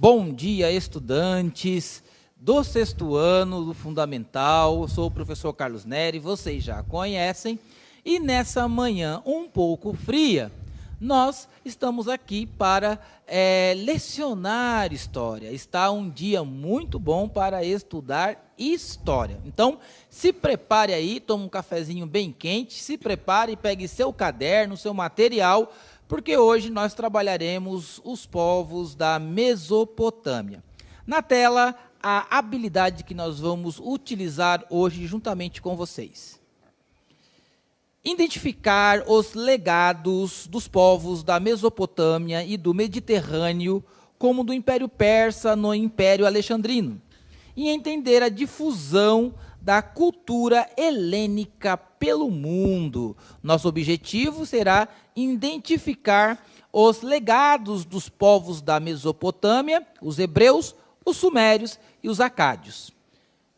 Bom dia, estudantes do sexto ano do Fundamental. Eu sou o professor Carlos Neri, vocês já conhecem. E nessa manhã um pouco fria, nós estamos aqui para lecionar história. Está um dia muito bom para estudar história. Então, se prepare aí, tome um cafezinho bem quente, se prepare, pegue seu caderno, seu material, porque hoje nós trabalharemos os povos da Mesopotâmia. Na tela, a habilidade que nós vamos utilizar hoje juntamente com vocês. Identificar os legados dos povos da Mesopotâmia e do Mediterrâneo, como do Império Persa no Império Alexandrino, e entender a difusão da cultura helênica pelo mundo. Nosso objetivo será identificar os legados dos povos da Mesopotâmia, os hebreus, os sumérios e os acádios.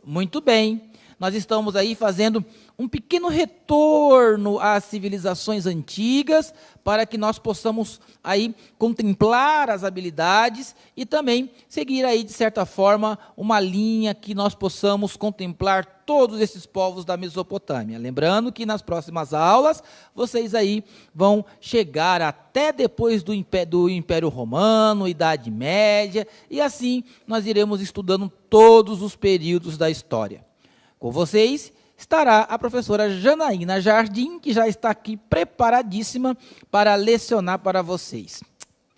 Muito bem, nós estamos aí fazendo um pequeno retorno às civilizações antigas, para que nós possamos aí contemplar as habilidades e também seguir aí, de certa forma, uma linha que nós possamos contemplar todos esses povos da Mesopotâmia. Lembrando que nas próximas aulas, vocês aí vão chegar até depois do Império Romano, Idade Média, e assim nós iremos estudando todos os períodos da história. Com vocês estará a professora Janaína Jardim, que já está aqui preparadíssima para lecionar para vocês.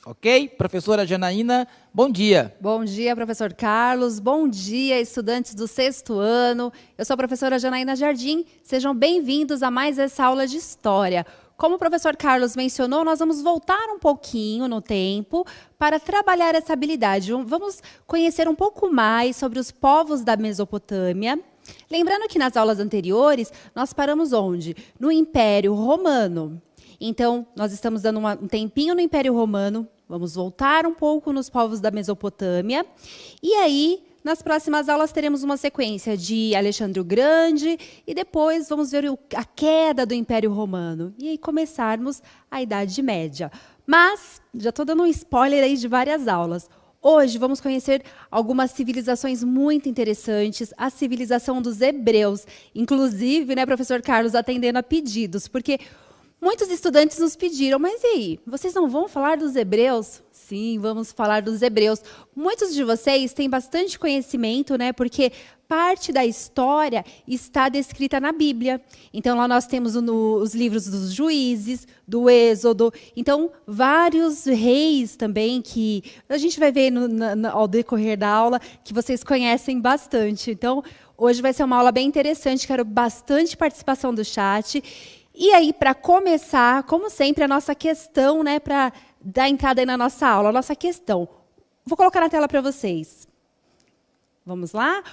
Ok? Professora Janaína, bom dia. Bom dia, professor Carlos. Bom dia, estudantes do sexto ano. Eu sou a professora Janaína Jardim. Sejam bem-vindos a mais essa aula de História. Como o professor Carlos mencionou, nós vamos voltar um pouquinho no tempo para trabalhar essa habilidade. Vamos conhecer um pouco mais sobre os povos da Mesopotâmia. Lembrando que nas aulas anteriores, nós paramos onde? No Império Romano. Então, nós estamos dando um tempinho no Império Romano, vamos voltar um pouco nos povos da Mesopotâmia, e aí, nas próximas aulas, teremos uma sequência de Alexandre o Grande, e depois vamos ver a queda do Império Romano, e aí começarmos a Idade Média. Mas, já estou dando um spoiler aí de várias aulas. Hoje vamos conhecer algumas civilizações muito interessantes, a civilização dos hebreus, inclusive, né, professor Carlos, atendendo a pedidos, porque muitos estudantes nos pediram, mas e aí, vocês não vão falar dos hebreus? Sim, vamos falar dos hebreus. Muitos de vocês têm bastante conhecimento, né, porque parte da história está descrita na Bíblia. Então, lá nós temos os livros dos Juízes, do Êxodo. Então, vários reis também que a gente vai ver ao decorrer da aula, que vocês conhecem bastante. Então, hoje vai ser uma aula bem interessante, quero bastante participação do chat. E aí, para começar, como sempre, a nossa questão, né, para dar entrada aí na nossa aula, a nossa questão. Vou colocar na tela para vocês. Vamos lá?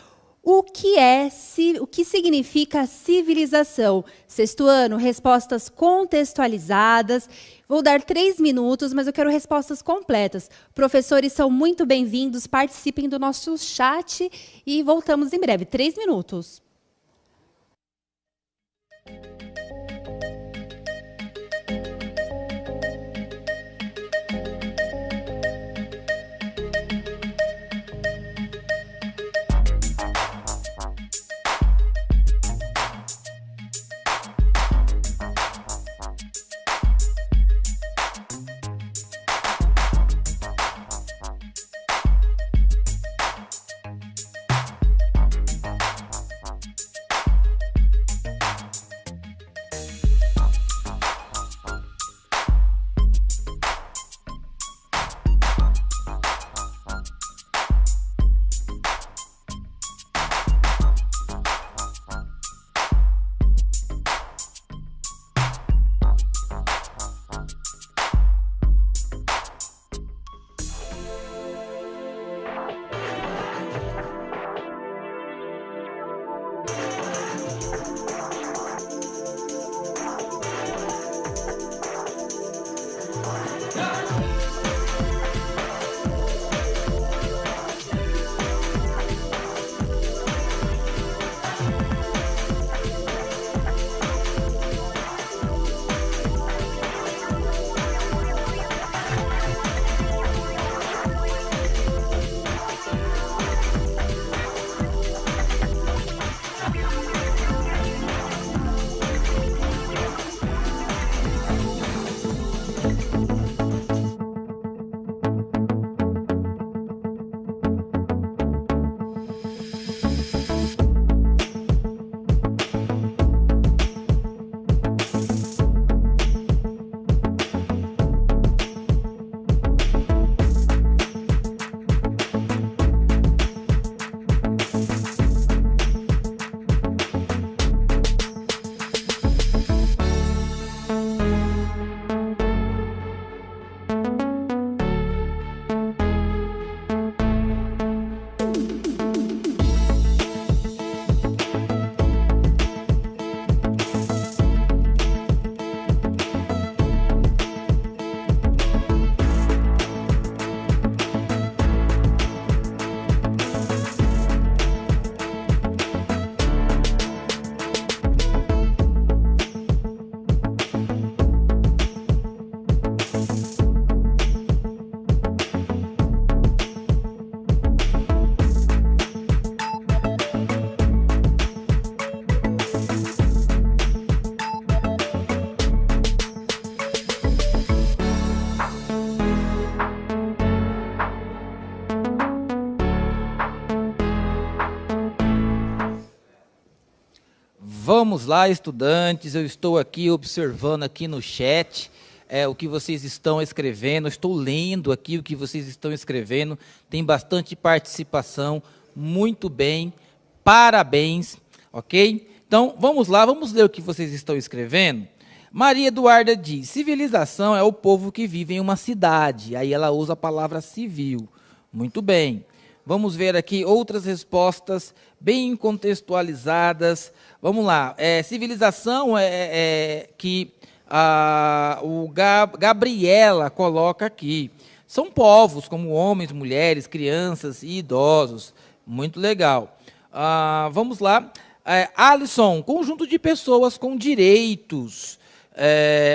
O que significa civilização? Sexto ano, respostas contextualizadas. Vou dar 3 minutos, mas eu quero respostas completas. Professores são muito bem-vindos, participem do nosso chat e voltamos em breve. 3 minutos. Vamos lá, estudantes, eu estou aqui observando aqui no chat o que vocês estão escrevendo, estou lendo aqui o que vocês estão escrevendo, tem bastante participação, muito bem, parabéns, ok? Então, vamos lá, vamos ler o que vocês estão escrevendo. Maria Eduarda diz, civilização é o povo que vive em uma cidade, aí ela usa a palavra civil, muito bem. Vamos ver aqui outras respostas bem contextualizadas. Vamos lá. Civilização que Gabriela coloca aqui. São povos como homens, mulheres, crianças e idosos. Muito legal. Vamos lá. Alisson, conjunto de pessoas com direitos.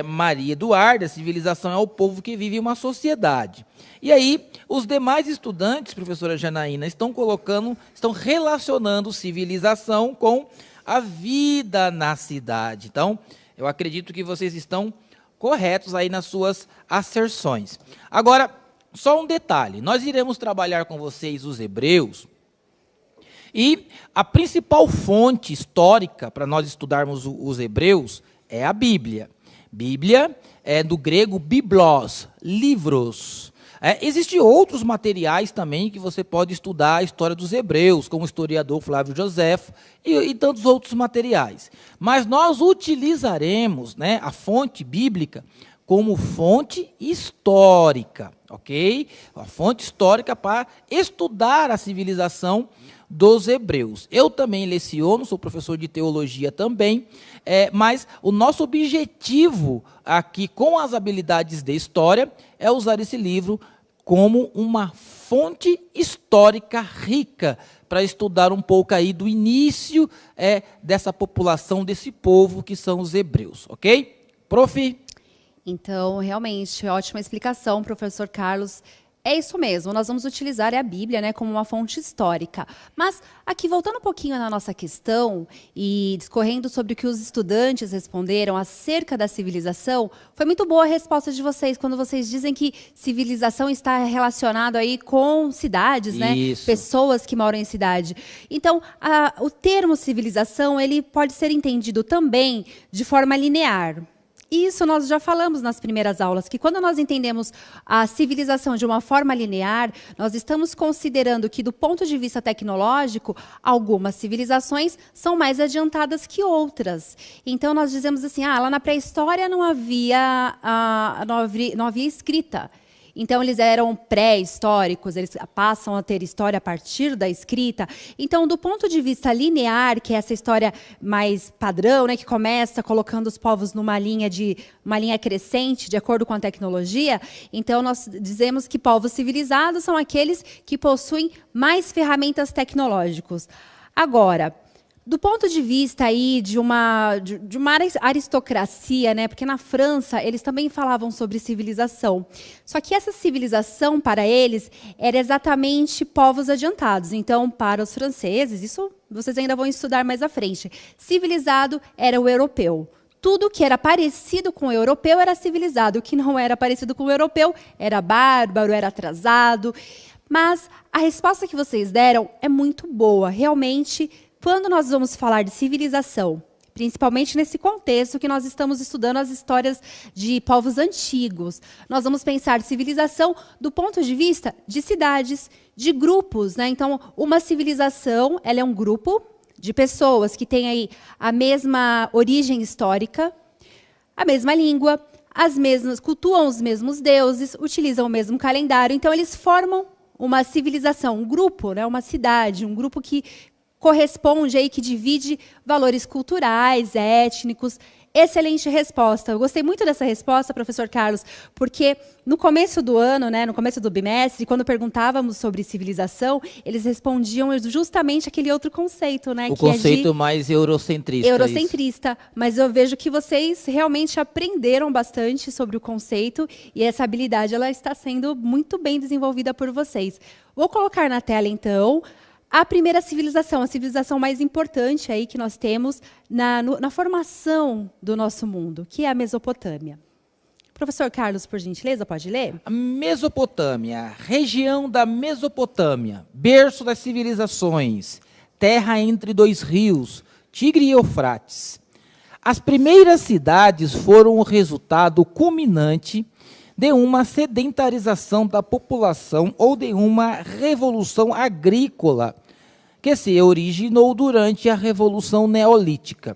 Maria Eduarda, civilização é o povo que vive em uma sociedade. E aí, os demais estudantes, professora Janaína, estão relacionando civilização com a vida na cidade. Então, eu acredito que vocês estão corretos aí nas suas asserções. Agora, só um detalhe, nós iremos trabalhar com vocês os hebreus, e a principal fonte histórica para nós estudarmos os hebreus é a Bíblia. Bíblia é do grego biblos, livros. Existem outros materiais também que você pode estudar a história dos hebreus, como o historiador Flávio Josefo e tantos outros materiais. Mas nós utilizaremos, né, a fonte bíblica como fonte histórica, ok? A fonte histórica para estudar a civilização dos hebreus. Eu também leciono, sou professor de teologia também, mas o nosso objetivo aqui com as habilidades de história é usar esse livro como uma fonte histórica rica para estudar um pouco aí do início dessa população, desse povo que são os hebreus, ok? Prof? Então, realmente, ótima explicação, professor Carlos. É isso mesmo, nós vamos utilizar a Bíblia, né, como uma fonte histórica. Mas, aqui, voltando um pouquinho na nossa questão e discorrendo sobre o que os estudantes responderam acerca da civilização, foi muito boa a resposta de vocês, quando vocês dizem que civilização está relacionada aí com cidades, né? Isso. Pessoas que moram em cidade. Então, o termo civilização, ele pode ser entendido também de forma linear. Isso nós já falamos nas primeiras aulas, que quando nós entendemos a civilização de uma forma linear, nós estamos considerando que, do ponto de vista tecnológico, algumas civilizações são mais adiantadas que outras. Então, nós dizemos assim, lá na pré-história não havia escrita. Então, eles eram pré-históricos, eles passam a ter história a partir da escrita. Então, do ponto de vista linear, que é essa história mais padrão, né, que começa colocando os povos numa linha crescente, de acordo com a tecnologia, então nós dizemos que povos civilizados são aqueles que possuem mais ferramentas tecnológicas. Agora, do ponto de vista aí de uma aristocracia, né? Porque na França eles também falavam sobre civilização. Só que essa civilização para eles era exatamente povos adiantados. Então, para os franceses, isso vocês ainda vão estudar mais à frente. Civilizado era o europeu. Tudo que era parecido com o europeu era civilizado. O que não era parecido com o europeu era bárbaro, era atrasado. Mas a resposta que vocês deram é muito boa. Realmente, quando nós vamos falar de civilização, principalmente nesse contexto que nós estamos estudando as histórias de povos antigos, nós vamos pensar civilização do ponto de vista de cidades, de grupos, né? Então, uma civilização, ela é um grupo de pessoas que têm aí a mesma origem histórica, a mesma língua, cultuam os mesmos deuses, utilizam o mesmo calendário. Então, eles formam uma civilização, um grupo, né? Uma cidade, um grupo que corresponde aí, que divide valores culturais, étnicos. Excelente resposta. Eu gostei muito dessa resposta, professor Carlos, porque no começo do ano, né, no começo do bimestre, quando perguntávamos sobre civilização, eles respondiam justamente aquele outro conceito, né? O conceito mais eurocentrista. Eurocentrista. Mas eu vejo que vocês realmente aprenderam bastante sobre o conceito e essa habilidade ela está sendo muito bem desenvolvida por vocês. Vou colocar na tela, então, a primeira civilização, a civilização mais importante aí que nós temos na formação do nosso mundo, que é a Mesopotâmia. Professor Carlos, por gentileza, pode ler? A Mesopotâmia, região da Mesopotâmia, berço das civilizações, terra entre dois rios, Tigre e Eufrates. As primeiras cidades foram o resultado culminante de uma sedentarização da população ou de uma revolução agrícola que se originou durante a Revolução Neolítica.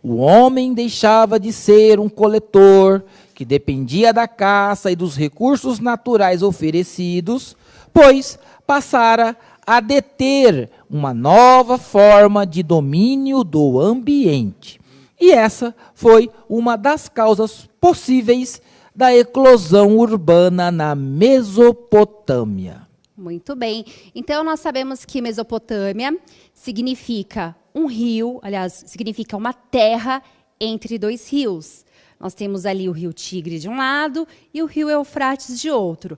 O homem deixava de ser um coletor que dependia da caça e dos recursos naturais oferecidos, pois passara a deter uma nova forma de domínio do ambiente. E essa foi uma das causas possíveis da eclosão urbana na Mesopotâmia. Muito bem. Então, nós sabemos que Mesopotâmia significa um rio, aliás, significa uma terra entre dois rios. Nós temos ali o rio Tigre de um lado e o rio Eufrates de outro.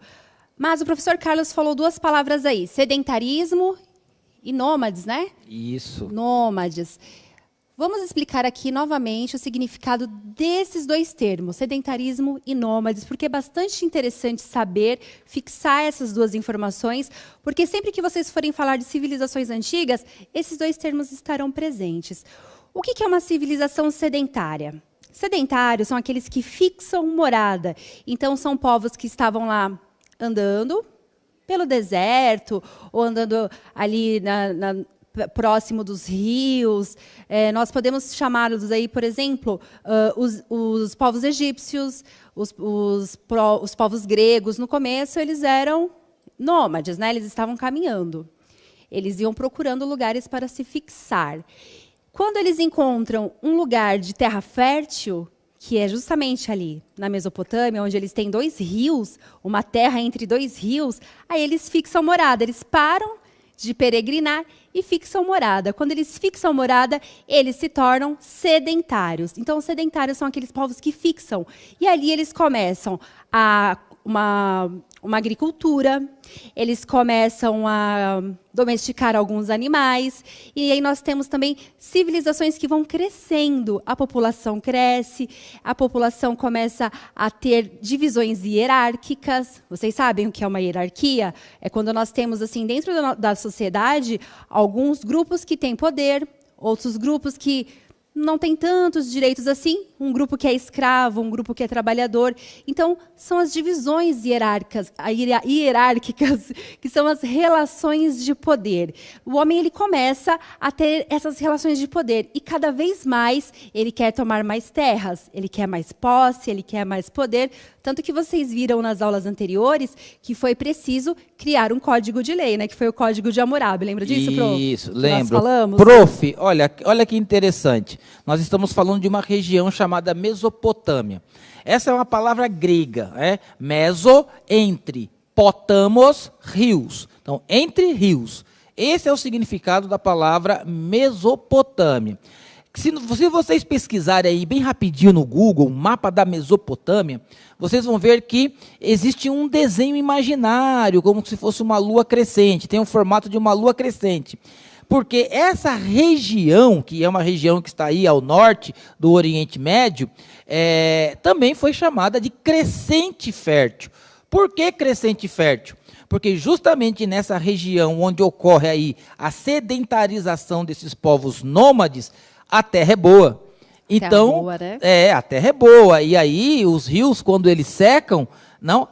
Mas o professor Carlos falou duas palavras aí, sedentarismo e nômades, né? Isso. Nômades. Vamos explicar aqui novamente o significado desses dois termos, sedentarismo e nômades, porque é bastante interessante saber, fixar essas duas informações, porque sempre que vocês forem falar de civilizações antigas, esses dois termos estarão presentes. O que é uma civilização sedentária? Sedentários são aqueles que fixam morada. Então, são povos que estavam lá andando pelo deserto, ou andando ali próximo dos rios. Nós podemos chamá-los aí, por exemplo, os povos egípcios, os povos gregos. No começo, eles eram nômades, né? Eles estavam caminhando. Eles iam procurando lugares para se fixar. Quando eles encontram um lugar de terra fértil, que é justamente ali na Mesopotâmia, onde eles têm dois rios, uma terra entre dois rios, aí eles fixam morada, eles param de peregrinar e fixam morada. Quando eles fixam morada, eles se tornam sedentários. Então, os sedentários são aqueles povos que fixam. E ali eles começam uma agricultura, eles começam a domesticar alguns animais, e aí nós temos também civilizações que vão crescendo. A população cresce, a população começa a ter divisões hierárquicas. Vocês sabem o que é uma hierarquia? É quando nós temos, assim, dentro da sociedade, alguns grupos que têm poder, outros grupos que não tem tantos direitos assim, um grupo que é escravo, um grupo que é trabalhador. Então, são as divisões hierárquicas, que são as relações de poder. O homem ele começa a ter essas relações de poder, e cada vez mais ele quer tomar mais terras, ele quer mais posse, ele quer mais poder, tanto que vocês viram nas aulas anteriores que foi preciso criar um código de lei, né? Que foi o Código de Hammurabi. Lembra disso, prof? Isso, lembro. Nós falamos? Prof, olha que interessante. Nós estamos falando de uma região chamada Mesopotâmia. Essa é uma palavra grega, meso, entre, potamos, rios. Então, entre rios. Esse é o significado da palavra Mesopotâmia. Se vocês pesquisarem aí bem rapidinho no Google, um mapa da Mesopotâmia, vocês vão ver que existe um desenho imaginário, como se fosse uma lua crescente, tem o formato de uma lua crescente. Porque essa região, que é uma região que está aí ao norte do Oriente Médio, também foi chamada de crescente fértil. Por que crescente fértil? Porque justamente nessa região onde ocorre aí a sedentarização desses povos nômades, a terra é boa. Então, a terra é boa. E aí, os rios, quando eles secam,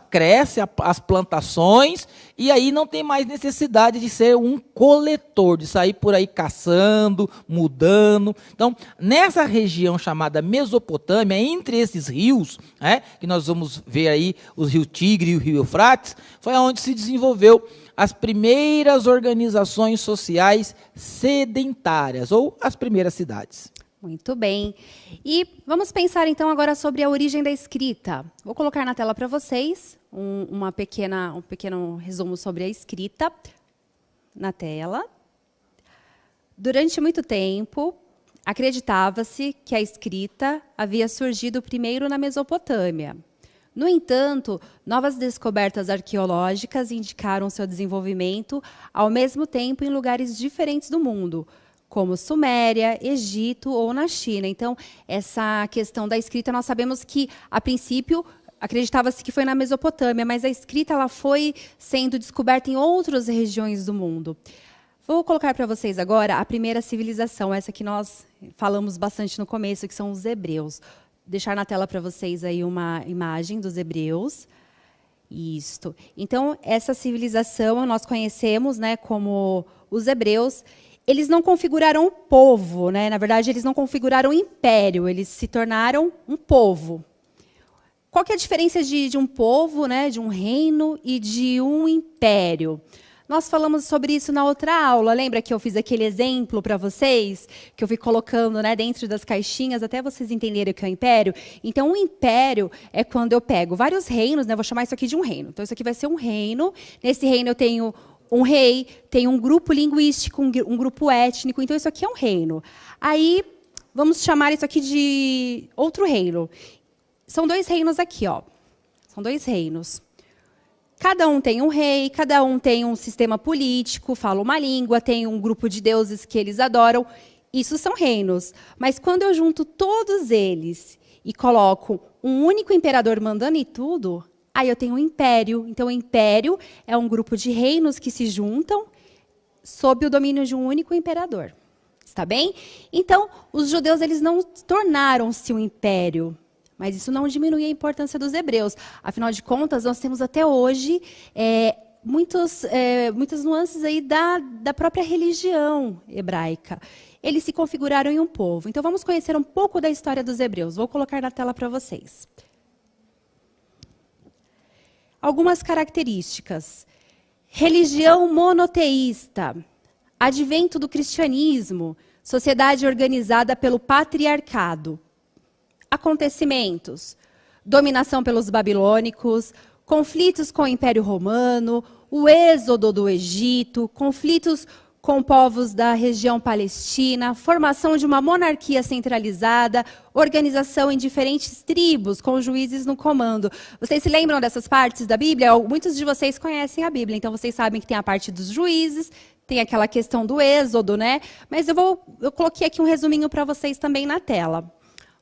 crescem as plantações, e aí não tem mais necessidade de ser um coletor, de sair por aí caçando, mudando. Então, nessa região chamada Mesopotâmia, entre esses rios, que nós vamos ver aí, os rios Tigre e o rio Eufrates, foi onde se desenvolveu as primeiras organizações sociais sedentárias, ou as primeiras cidades. Muito bem. E vamos pensar, então, agora sobre a origem da escrita. Vou colocar na tela para vocês um pequeno resumo sobre a escrita na tela. Durante muito tempo, acreditava-se que a escrita havia surgido primeiro na Mesopotâmia. No entanto, novas descobertas arqueológicas indicaram seu desenvolvimento ao mesmo tempo em lugares diferentes do mundo, como Suméria, Egito ou na China. Então, essa questão da escrita, nós sabemos que, a princípio, acreditava-se que foi na Mesopotâmia, mas a escrita ela foi sendo descoberta em outras regiões do mundo. Vou colocar para vocês agora a primeira civilização, essa que nós falamos bastante no começo, que são os hebreus. Vou deixar na tela para vocês aí uma imagem dos hebreus. Isto. Então, essa civilização nós conhecemos, né, como os hebreus. Eles não configuraram um povo, né? Na verdade, eles não configuraram um império, eles se tornaram um povo. Qual que é a diferença de um povo, né, de um reino e de um império? Nós falamos sobre isso na outra aula. Lembra que eu fiz aquele exemplo para vocês? Que eu fui colocando, né, dentro das caixinhas até vocês entenderem o que é o império? Então, um império é quando eu pego vários reinos, né, vou chamar isso aqui de um reino. Então, isso aqui vai ser um reino. Nesse reino eu tenho um rei, tenho um grupo linguístico, um grupo étnico. Então, isso aqui é um reino. Aí, vamos chamar isso aqui de outro reino. São dois reinos aqui, ó. São dois reinos. Cada um tem um rei, cada um tem um sistema político, fala uma língua, tem um grupo de deuses que eles adoram. Isso são reinos. Mas quando eu junto todos eles e coloco um único imperador mandando em tudo, aí eu tenho um império. Então, o império é um grupo de reinos que se juntam sob o domínio de um único imperador. Está bem? Então, os judeus eles não tornaram-se um império. Mas isso não diminui a importância dos hebreus. Afinal de contas, nós temos até hoje muitas nuances aí da própria religião hebraica. Eles se configuraram em um povo. Então, vamos conhecer um pouco da história dos hebreus. Vou colocar na tela para vocês. Algumas características. Religião monoteísta. Advento do cristianismo. Sociedade organizada pelo patriarcado. Acontecimentos, dominação pelos babilônicos, conflitos com o Império Romano, o êxodo do Egito, conflitos com povos da região palestina, formação de uma monarquia centralizada, organização em diferentes tribos, com juízes no comando. Vocês se lembram dessas partes da Bíblia? Muitos de vocês conhecem a Bíblia, então vocês sabem que tem a parte dos juízes, tem aquela questão do êxodo, né? Mas eu coloquei aqui um resuminho para vocês também na tela.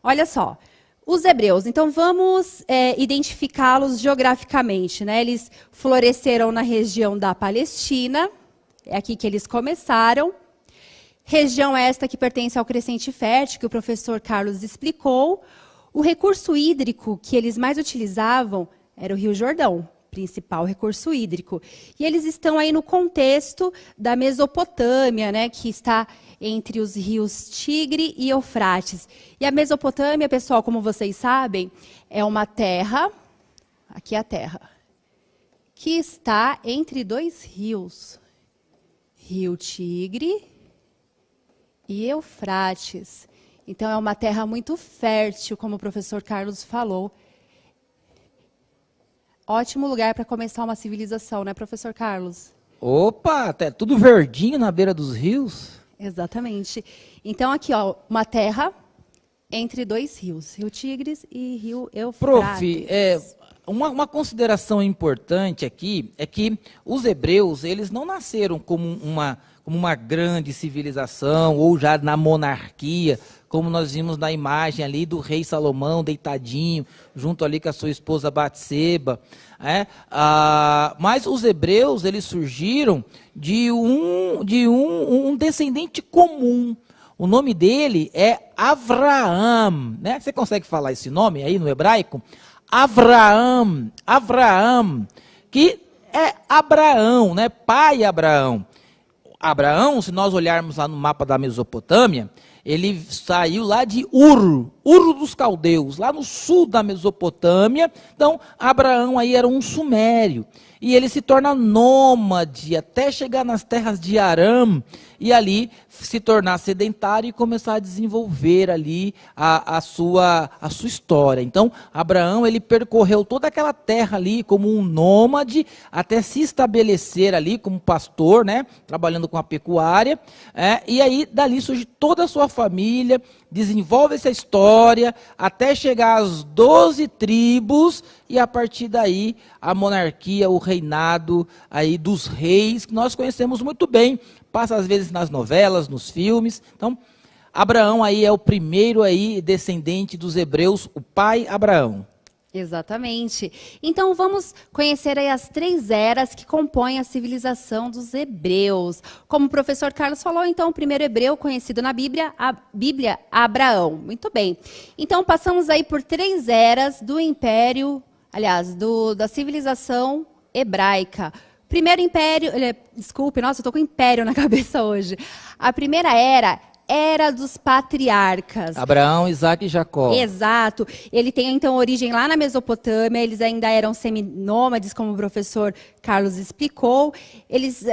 Olha só, os hebreus, então vamos identificá-los geograficamente, né? Eles floresceram na região da Palestina, é aqui que eles começaram. Região esta que pertence ao crescente fértil, que o professor Carlos explicou. O recurso hídrico que eles mais utilizavam era o Rio Jordão, principal recurso hídrico. E eles estão aí no contexto da Mesopotâmia, né, que está entre os rios Tigre e Eufrates. E a Mesopotâmia, pessoal, como vocês sabem, é uma terra, aqui é a terra, que está entre dois rios, Rio Tigre e Eufrates. Então, é uma terra muito fértil, como o professor Carlos falou. Ótimo lugar para começar uma civilização, né, professor Carlos? Opa, até tudo verdinho na beira dos rios. Exatamente. Então, aqui, ó, uma terra entre dois rios, Rio Tigres e Rio Eufrates. Prof, uma consideração importante aqui é que os hebreus, eles não nasceram como uma grande civilização ou já na monarquia, como nós vimos na imagem ali do rei Salomão deitadinho, junto ali com a sua esposa Batseba. Mas os hebreus, eles surgiram de um descendente comum. O nome dele é Avraham, né? Você consegue falar esse nome aí no hebraico? Avraham, que é Abraão, né? Pai Abraão. Abraão, se nós olharmos lá no mapa da Mesopotâmia, ele saiu lá de Ur dos caldeus, lá no sul da Mesopotâmia. Então, Abraão aí era um sumério. E ele se torna nômade até chegar nas terras de Aram e ali se tornar sedentário e começar a desenvolver ali a sua história. Então, Abraão, ele percorreu toda aquela terra ali como um nômade até se estabelecer ali como pastor, né, trabalhando com a pecuária. E aí, dali surge toda a sua família, desenvolve essa história até chegar às 12 tribos e a partir daí a monarquia, o reinado aí dos reis, que nós conhecemos muito bem, passa às vezes nas novelas, nos filmes. Então, Abraão aí é o primeiro aí descendente dos hebreus, o pai Abraão. Exatamente. Então vamos conhecer aí as 3 eras que compõem a civilização dos hebreus. Como o professor Carlos falou, então o primeiro hebreu conhecido na Bíblia, Abraão. Muito bem. Então passamos aí por 3 eras do império, aliás, da civilização hebraica. Primeiro império, desculpe, nossa, eu estou com império na cabeça hoje. A primeira era dos patriarcas. Abraão, Isaac e Jacó. Exato. Ele tem, então, origem lá na Mesopotâmia. Eles ainda eram seminômades, como o professor Carlos explicou. Eles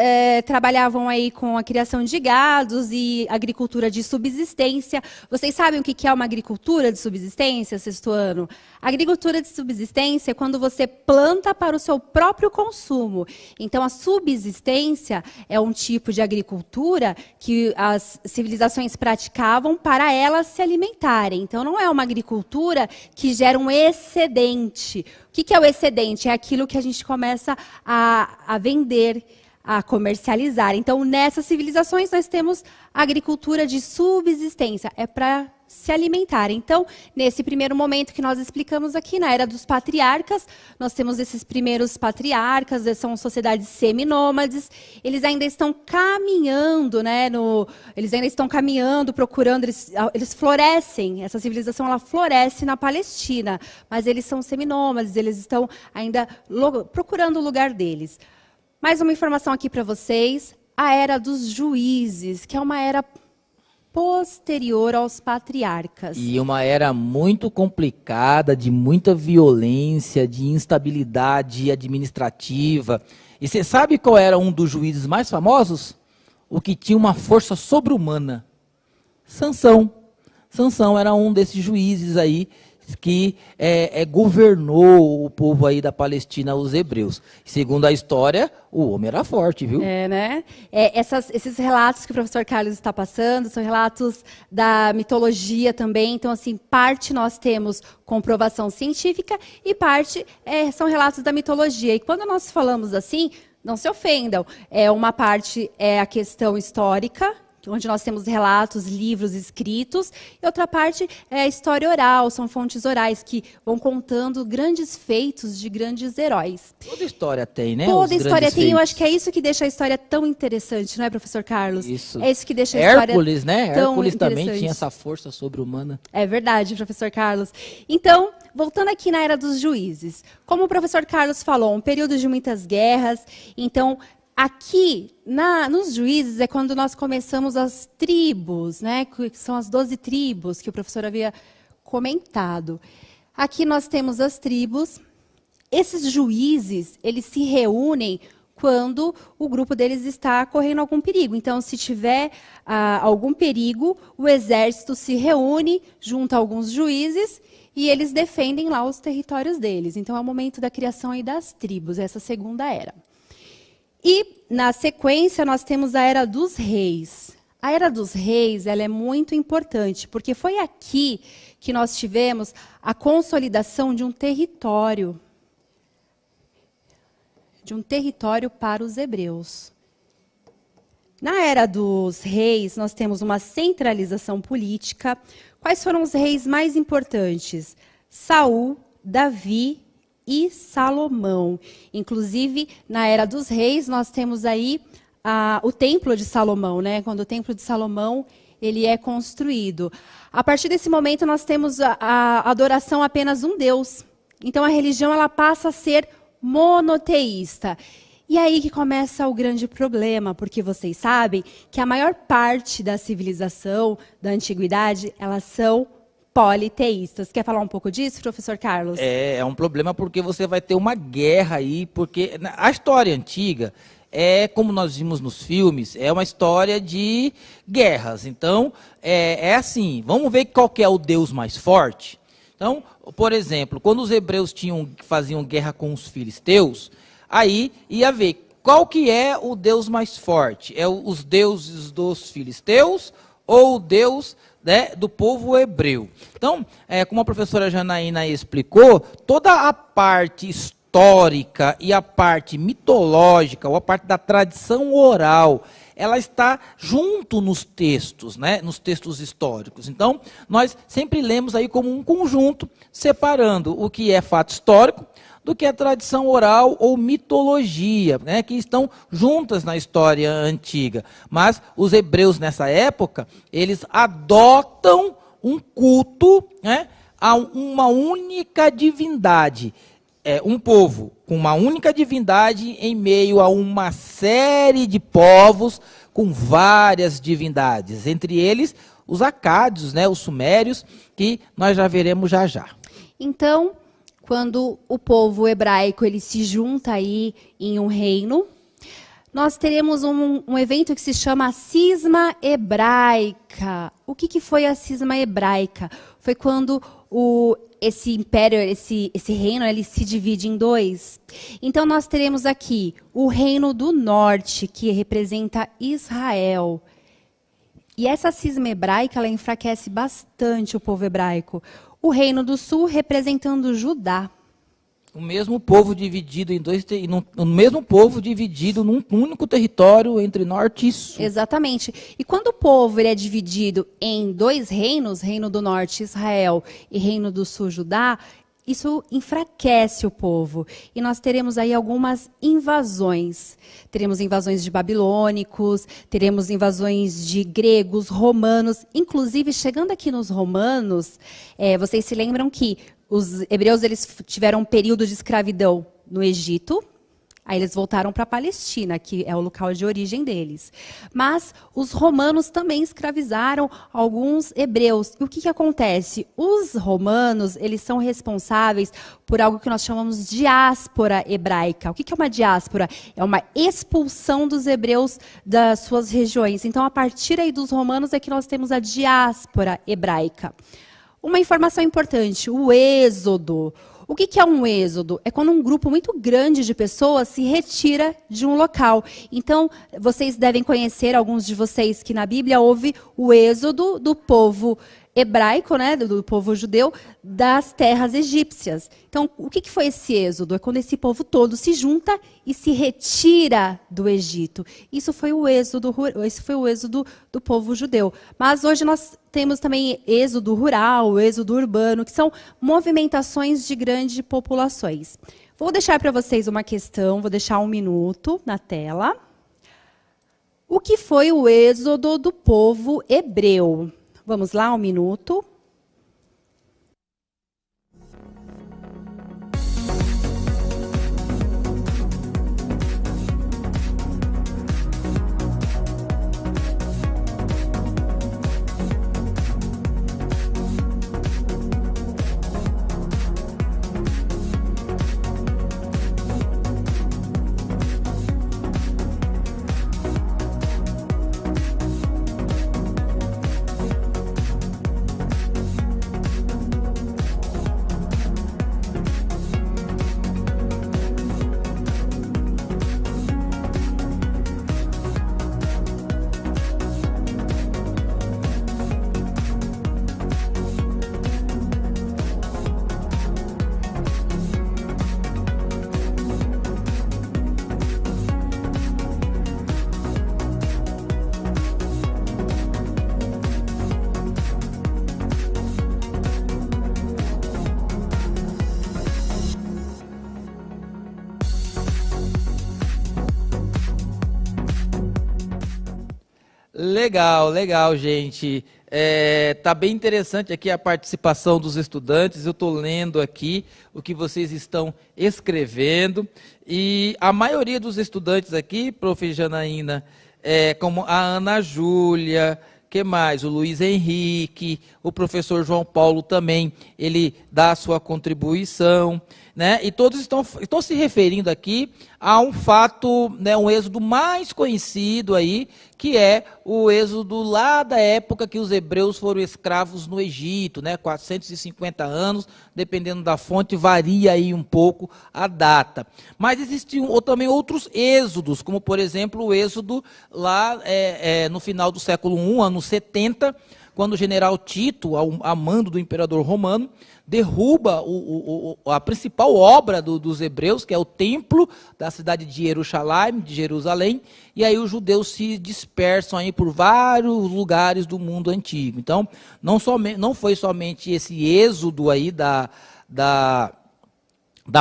trabalhavam aí com a criação de gados e agricultura de subsistência. Vocês sabem o que é uma agricultura de subsistência, sexto ano? Agricultura de subsistência é quando você planta para o seu próprio consumo. Então, a subsistência é um tipo de agricultura que as civilizações praticavam para elas se alimentarem. Então, não é uma agricultura que gera um excedente. O que é o excedente? É aquilo que a gente começa a vender, a comercializar. Então, nessas civilizações, nós temos a agricultura de subsistência. É para se alimentar. Então, nesse primeiro momento que nós explicamos aqui, na era dos patriarcas, nós temos esses primeiros patriarcas, são sociedades seminômades, eles ainda estão caminhando, né, eles ainda estão caminhando, procurando, eles florescem, essa civilização ela floresce na Palestina, mas eles são seminômades, eles estão ainda procurando o lugar deles. Mais uma informação aqui para vocês, a era dos juízes, que é uma era posterior aos patriarcas. E uma era muito complicada, de muita violência, de instabilidade administrativa. E você sabe qual era um dos juízes mais famosos? O que tinha uma força sobre-humana. Sansão. Sansão era um desses juízes aí que governou o povo aí da Palestina, os hebreus. Segundo a história, o homem era forte, viu? Né? Esses relatos que o professor Carlos está passando são relatos da mitologia também. Então, assim, parte nós temos comprovação científica e parte são relatos da mitologia. E quando nós falamos assim, não se ofendam. Uma parte é a questão histórica, onde nós temos relatos, livros escritos, e outra parte é a história oral, são fontes orais que vão contando grandes feitos de grandes heróis. Toda história tem, né? Toda história tem, eu acho que é isso que deixa a história tão interessante, não é, professor Carlos? Isso. É isso que deixa a história Hércules, né? tão Hércules também interessante. tinha essa força sobre-humana. É verdade, professor Carlos. Então, voltando aqui na era dos juízes, como o professor Carlos falou, um período de muitas guerras, então aqui, nos juízes, é quando nós começamos as tribos, né? Que são as 12 tribos que o professor havia comentado. Aqui nós temos as tribos. Esses juízes, eles se reúnem quando o grupo deles está correndo algum perigo. Então, se tiver algum perigo, o exército se reúne, junta alguns juízes e eles defendem lá os territórios deles. Então, é o momento da criação aí das tribos, essa segunda era. E, na sequência, nós temos a Era dos Reis. A Era dos Reis ela é muito importante, porque foi aqui que nós tivemos a consolidação de um território para os hebreus. Na Era dos Reis, nós temos uma centralização política. Quais foram os reis mais importantes? Saul, Davi e Salomão. Inclusive, na Era dos Reis, nós temos aí o Templo de Salomão, né? Quando o Templo de Salomão ele é construído. A partir desse momento, nós temos a adoração a apenas um Deus. Então, a religião ela passa a ser monoteísta. E aí que começa o grande problema, porque vocês sabem que a maior parte da civilização, da antiguidade, elas são politeístas. Quer falar um pouco disso, professor Carlos? É um problema porque você vai ter uma guerra aí, porque a história antiga como nós vimos nos filmes, é uma história de guerras. Então, assim, vamos ver qual que é o Deus mais forte. Então, por exemplo, quando os hebreus faziam guerra com os filisteus, aí ia ver qual que é o Deus mais forte. É os deuses dos filisteus ou o Deus, né, do povo hebreu. Então, como a professora Janaína explicou, toda a parte histórica e a parte mitológica, ou a parte da tradição oral, ela está junto nos textos, né, nos textos históricos. Então, nós sempre lemos aí como um conjunto, separando o que é fato histórico do que é tradição oral ou mitologia, né, que estão juntas na história antiga. Mas os hebreus, nessa época, eles adotam um culto, né, a uma única divindade. Um povo com uma única divindade em meio a uma série de povos com várias divindades. Entre eles, os acádios, né, os sumérios, que nós já veremos já já. Então, quando o povo hebraico ele se junta aí em um reino, nós teremos um evento que se chama Cisma Hebraica. O que foi a Cisma Hebraica? Foi quando esse império, esse reino, ele se divide em dois. Então, nós teremos aqui o reino do norte, que representa Israel. E essa cisma hebraica, ela enfraquece bastante o povo hebraico. O reino do sul representando Judá. O mesmo povo dividido em dois, o mesmo povo dividido num único território entre norte e sul. Exatamente. E quando o povo ele é dividido em dois reinos, reino do norte Israel e reino do sul Judá, isso enfraquece o povo. E nós teremos aí algumas invasões. Teremos invasões de babilônicos, teremos invasões de gregos, romanos. Inclusive, chegando aqui nos romanos, vocês se lembram que os hebreus eles tiveram um período de escravidão no Egito. Aí eles voltaram para a Palestina, que é o local de origem deles. Mas os romanos também escravizaram alguns hebreus. E o que acontece? Os romanos, eles são responsáveis por algo que nós chamamos de diáspora hebraica. O que é uma diáspora? É uma expulsão dos hebreus das suas regiões. Então, a partir aí dos romanos é que nós temos a diáspora hebraica. Uma informação importante, o êxodo. O que é um êxodo? É quando um grupo muito grande de pessoas se retira de um local. Então, vocês devem conhecer, alguns de vocês, que na Bíblia houve o êxodo do povo hebraico, né, do povo judeu, das terras egípcias. Então, o que foi esse êxodo? É quando esse povo todo se junta e se retira do Egito. Isso foi o êxodo do povo judeu. Mas hoje nós temos também êxodo rural, êxodo urbano, que são movimentações de grandes populações. Vou deixar para vocês uma questão, vou deixar 1 minuto na tela. O que foi o êxodo do povo hebreu? Vamos lá, 1 minuto. Legal, legal, gente. Tá bem interessante aqui a participação dos estudantes. Eu estou lendo aqui o que vocês estão escrevendo. E a maioria dos estudantes aqui, prof. Janaína, como a Ana Júlia, que mais? O Luiz Henrique, o professor João Paulo também, ele dá a sua contribuição, né? E todos estão se referindo aqui a um fato, né, um êxodo mais conhecido aí, que é o êxodo lá da época que os hebreus foram escravos no Egito, né, 450 anos, dependendo da fonte, varia aí um pouco a data. Mas existiam também outros êxodos, como por exemplo o êxodo lá no final do século I, anos 70, quando o general Tito, a mando do imperador romano, derruba a principal obra dos hebreus, que é o templo da cidade de Jerusalém, e aí os judeus se dispersam aí por vários lugares do mundo antigo. Então, não foi somente esse êxodo aí da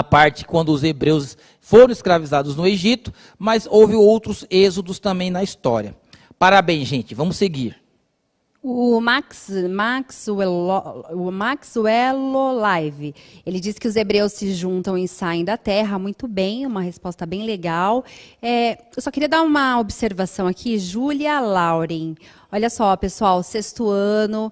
parte quando os hebreus foram escravizados no Egito, mas houve outros êxodos também na história. Parabéns, gente, vamos seguir. O Maxwell Live, ele diz que os hebreus se juntam e saem da terra. Muito bem, uma resposta bem legal. Eu só queria dar uma observação aqui, Júlia Lauren. Olha só, pessoal, 6º ano,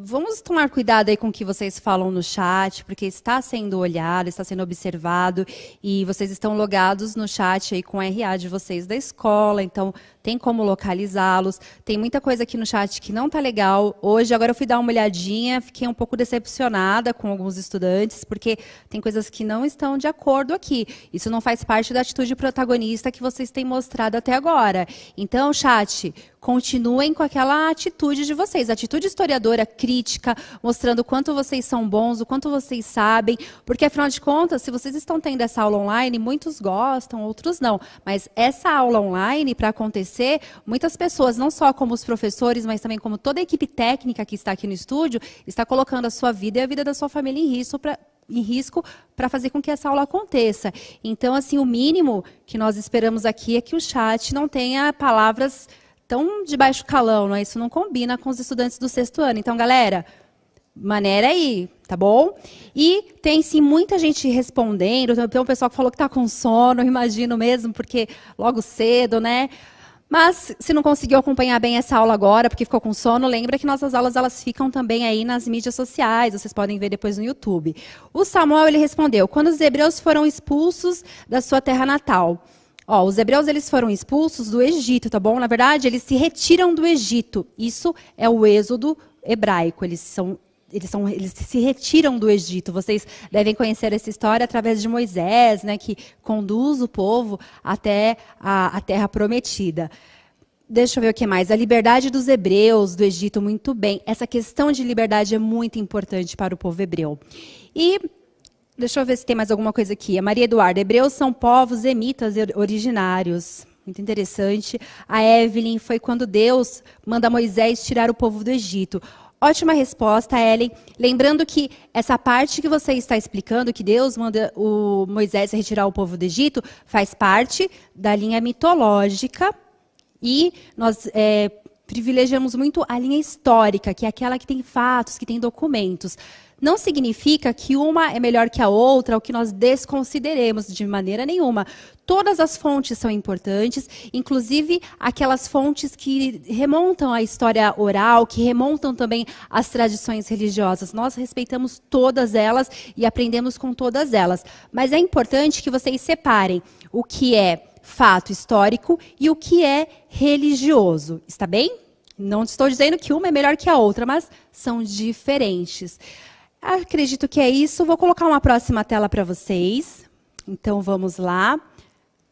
vamos tomar cuidado aí com o que vocês falam no chat, porque está sendo olhado, está sendo observado, e vocês estão logados no chat aí com o RA de vocês da escola, então tem como localizá-los. Tem muita coisa aqui no chat que não está legal. Hoje, agora eu fui dar uma olhadinha, fiquei um pouco decepcionada com alguns estudantes, porque tem coisas que não estão de acordo aqui. Isso não faz parte da atitude protagonista que vocês têm mostrado até agora. Então, chat, continuem com aquela atitude de vocês, atitude historiadora, crítica, mostrando o quanto vocês são bons, o quanto vocês sabem, porque, afinal de contas, se vocês estão tendo essa aula online, muitos gostam, outros não, mas essa aula online, para acontecer, muitas pessoas, não só como os professores, mas também como toda a equipe técnica que está aqui no estúdio, está colocando a sua vida e a vida da sua família em risco para fazer com que essa aula aconteça. Então, assim, o mínimo que nós esperamos aqui é que o chat não tenha palavras tão de baixo calão, não é? Isso não combina com os estudantes do 6º ano. Então, galera, maneira aí, tá bom? E tem, sim, muita gente respondendo. Tem um pessoal que falou que está com sono, imagino mesmo, porque logo cedo, né? Mas, se não conseguiu acompanhar bem essa aula agora, porque ficou com sono, lembra que nossas aulas elas ficam também aí nas mídias sociais, vocês podem ver depois no YouTube. O Samuel, ele respondeu, quando os hebreus foram expulsos da sua terra natal. Os hebreus eles foram expulsos do Egito, tá bom? Na verdade, eles se retiram do Egito. Isso é o êxodo hebraico, eles se retiram do Egito. Vocês devem conhecer essa história através de Moisés, né, que conduz o povo até a terra prometida. Deixa eu ver o que mais. A liberdade dos hebreus do Egito, muito bem. Essa questão de liberdade é muito importante para o povo hebreu. E deixa eu ver se tem mais alguma coisa aqui. A Maria Eduarda, hebreus são povos emitas originários. Muito interessante. A Evelyn, foi quando Deus manda Moisés tirar o povo do Egito. Ótima resposta, Ellen. Lembrando que essa parte que você está explicando, que Deus manda o Moisés retirar o povo do Egito, faz parte da linha mitológica e nós privilegiamos muito a linha histórica, que é aquela que tem fatos, que tem documentos. Não significa que uma é melhor que a outra, ou que nós desconsideremos de maneira nenhuma. Todas as fontes são importantes, inclusive aquelas fontes que remontam à história oral, que remontam também às tradições religiosas. Nós respeitamos todas elas e aprendemos com todas elas. Mas é importante que vocês separem o que é fato histórico e o que é religioso. Está bem? Não estou dizendo que uma é melhor que a outra, mas são diferentes. Acredito que é isso. Vou colocar uma próxima tela para vocês. Então, vamos lá.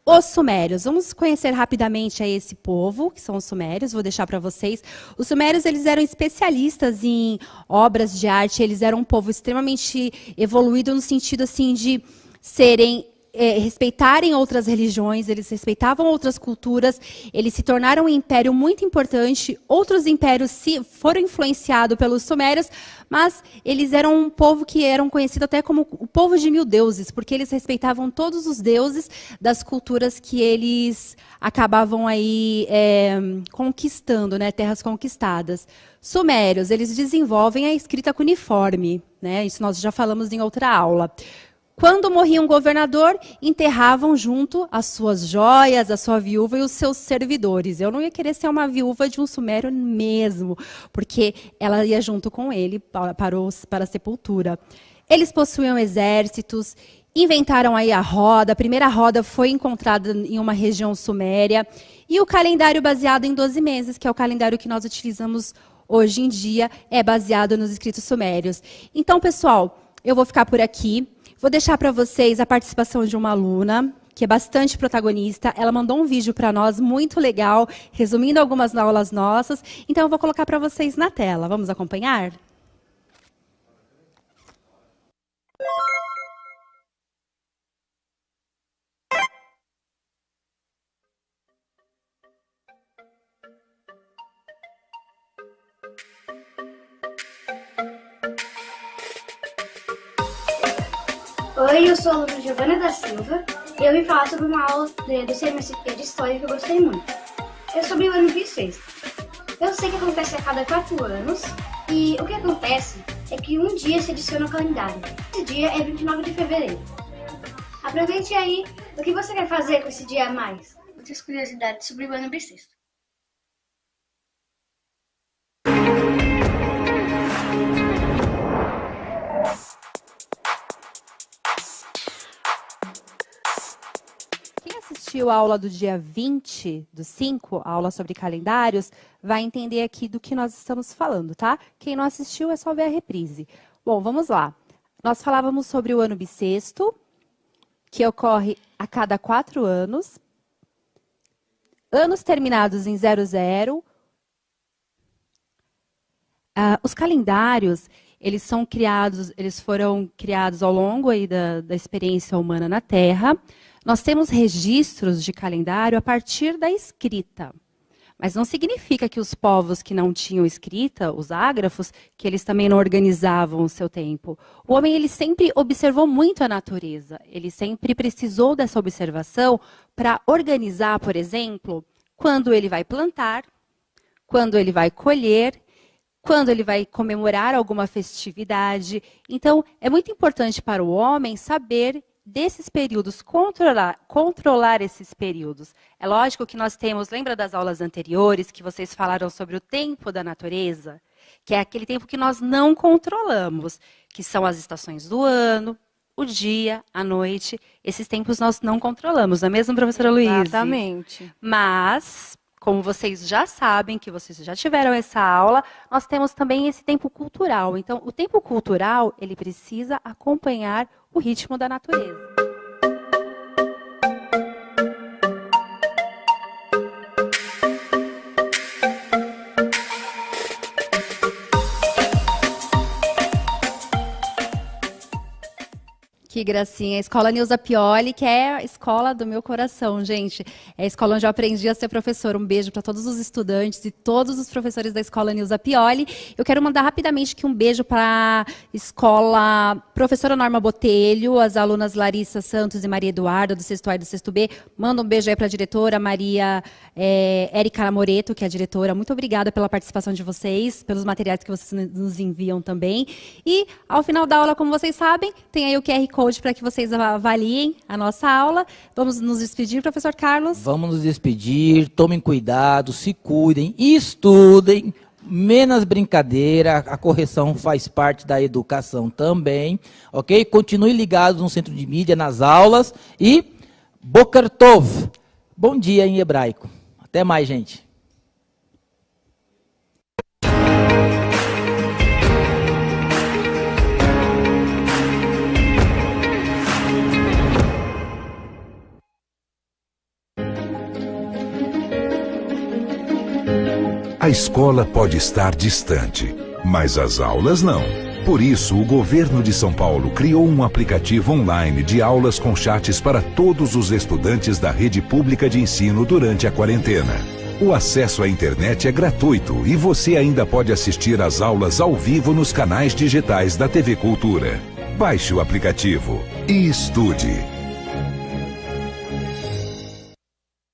Os sumérios. Vamos conhecer rapidamente aí esse povo, que são os sumérios. Vou deixar para vocês. Os sumérios eles eram especialistas em obras de arte. Eles eram um povo extremamente evoluído no sentido assim de serem respeitarem outras religiões, eles respeitavam outras culturas, eles se tornaram um império muito importante, outros impérios foram influenciados pelos sumérios, mas eles eram um povo que eram conhecido até como o povo de 1000 deuses, porque eles respeitavam todos os deuses das culturas que eles acabavam aí conquistando, né, terras conquistadas. Sumérios, eles desenvolvem a escrita cuneiforme, né, isso nós já falamos em outra aula. Quando morria um governador, enterravam junto as suas joias, a sua viúva e os seus servidores. Eu não ia querer ser uma viúva de um sumério mesmo, porque ela ia junto com ele para a sepultura. Eles possuíam exércitos, inventaram aí a roda. A primeira roda foi encontrada em uma região suméria. E o calendário baseado em 12 meses, que é o calendário que nós utilizamos hoje em dia, é baseado nos escritos sumérios. Então, pessoal, eu vou ficar por aqui. Vou deixar para vocês a participação de uma aluna, que é bastante protagonista. Ela mandou um vídeo para nós muito legal, resumindo algumas aulas nossas. Então, eu vou colocar para vocês na tela. Vamos acompanhar? Oi, eu sou a aluna Giovana da Silva e eu vim falar sobre uma aula do CMSP de História que eu gostei muito. É sobre o ano bissexto. Eu sei que acontece a cada 4 anos e o que acontece é que um dia se adiciona ao calendário. Esse dia é 29 de fevereiro. Aproveite aí o que você quer fazer com esse dia a mais. Muitas curiosidades sobre o ano bissexto. Quem assistiu a aula do dia 20 do 5, a aula sobre calendários, vai entender aqui do que nós estamos falando, tá? Quem não assistiu é só ver a reprise. Bom, vamos lá. Nós falávamos sobre o ano bissexto, que ocorre a cada 4 anos. Anos terminados em 00. Os calendários, eles foram criados ao longo aí da experiência humana na Terra. Nós temos registros de calendário a partir da escrita. Mas não significa que os povos que não tinham escrita, os ágrafos, que eles também não organizavam o seu tempo. O homem, ele sempre observou muito a natureza. Ele sempre precisou dessa observação para organizar, por exemplo, quando ele vai plantar, quando ele vai colher, quando ele vai comemorar alguma festividade. Então, é muito importante para o homem saber desses períodos, controlar esses períodos. É lógico que nós temos, lembra das aulas anteriores, que vocês falaram sobre o tempo da natureza? Que é aquele tempo que nós não controlamos, que são as estações do ano, o dia, a noite. Esses tempos nós não controlamos, não é mesmo, professora Luísa? Exatamente. Mas, como vocês já sabem, que vocês já tiveram essa aula, nós temos também esse tempo cultural. Então, o tempo cultural, ele precisa acompanhar o ritmo da natureza. Que gracinha. A Escola Nilza Pioli, que é a escola do meu coração, gente. É a escola onde eu aprendi a ser professora. Um beijo para todos os estudantes e todos os professores da Escola Nilza Pioli. Eu quero mandar rapidamente aqui um beijo para a escola Professora Norma Botelho, as alunas Larissa Santos e Maria Eduarda, do 6º A e do 6º B. Manda um beijo aí para a diretora Maria Érica Moreto, que é a diretora. Muito obrigada pela participação de vocês, pelos materiais que vocês nos enviam também. E, ao final da aula, como vocês sabem, tem aí o QR Code para que vocês avaliem a nossa aula. Vamos nos despedir, professor Carlos? Vamos nos despedir, tomem cuidado, se cuidem, estudem, menos brincadeira, a correção faz parte da educação também, ok? Continue ligados no Centro de Mídia, nas aulas e Boker Tov, bom dia em hebraico. Até mais, gente. A escola pode estar distante, mas as aulas não. Por isso, o governo de São Paulo criou um aplicativo online de aulas com chats para todos os estudantes da rede pública de ensino durante a quarentena. O acesso à internet é gratuito e você ainda pode assistir às aulas ao vivo nos canais digitais da TV Cultura. Baixe o aplicativo e estude.